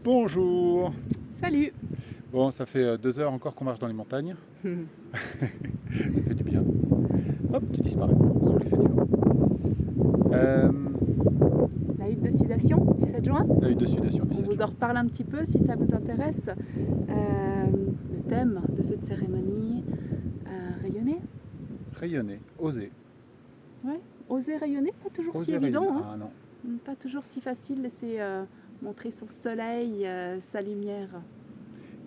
Bonjour. Salut. Bon, ça fait 2 heures encore qu'on marche dans les montagnes. Ça fait du bien. Hop, tu disparais sous l'effet du vent. La hutte de sudation du 7 juin. La hutte de sudation du On 7 vous en juin. reparle un petit peu si ça vous intéresse. Le thème de cette cérémonie, rayonner. Rayonner, oser. Ouais. Oser rayonner, pas toujours si Oser rayonner. évident. Ah non. Pas toujours si facile de laisser montrer son soleil, sa lumière.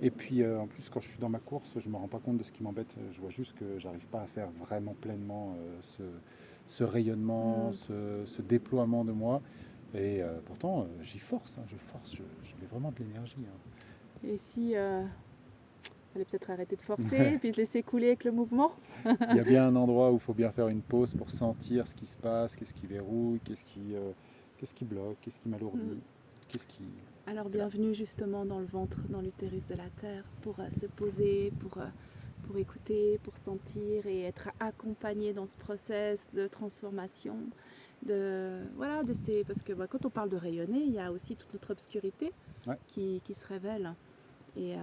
Et puis en plus, quand je suis dans ma course, je me rends pas compte de ce qui m'embête. Je vois juste que j'arrive pas à faire vraiment pleinement ce rayonnement, ce déploiement de moi. Et pourtant, j'y force, hein, je force, je mets vraiment de l'énergie, hein. Et si fallait peut-être arrêter de forcer, puis se laisser couler avec le mouvement. Il y a bien un endroit où il faut bien faire une pause pour sentir ce qui se passe, qu'est-ce qui verrouille, qu'est-ce qui bloque, qu'est-ce qui m'alourdit, qu'est-ce qui... Alors Et là, bienvenue justement dans le ventre, dans l'utérus de la Terre, pour se poser, pour écouter, pour sentir et être accompagné dans ce process de transformation. Parce que quand on parle de rayonner, il y a aussi toute notre obscurité ouais, qui se révèle. Et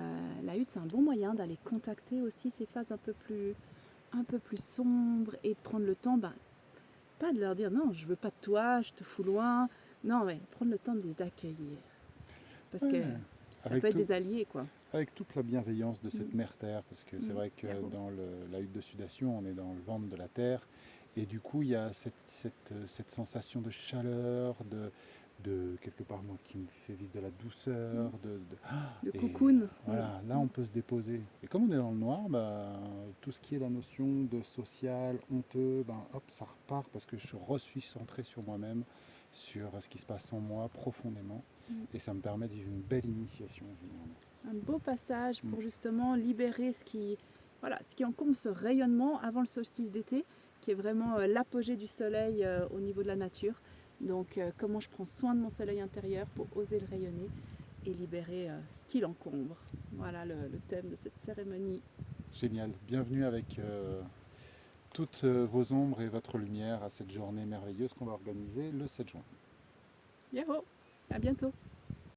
la hutte, c'est un bon moyen d'aller contacter aussi ces phases un peu plus sombres et de prendre le temps, pas de leur dire non, je veux pas de toi, je te fous loin. Non, mais prendre le temps de les accueillir. Parce que ouais. ça peut Avec être tout, des alliés, quoi. avec toute la bienveillance de cette Mm. mère Terre, parce que c'est vrai que Bravo. dans la hutte de sudation, on est dans le ventre de la Terre, et du coup, il y a cette sensation de chaleur, de quelque part moi qui me fait vivre de la douceur, De et cocoon. voilà, là on peut se déposer. Et comme on est dans le noir, tout ce qui est la notion de social, honteux, hop, ça repart parce que je suis centré sur moi-même, sur ce qui se passe en moi profondément, et ça me permet de vivre une belle initiation généralement. Un beau passage Mm. pour justement libérer ce qui encombre ce rayonnement avant le solstice d'été, qui est vraiment l'apogée du soleil au niveau de la nature. Donc comment je prends soin de mon soleil intérieur pour oser le rayonner et libérer ce qui l'encombre. Voilà le thème de cette cérémonie. Génial, bienvenue avec toutes vos ombres et votre lumière à cette journée merveilleuse qu'on va organiser le 7 juin. Yahoo! À bientôt!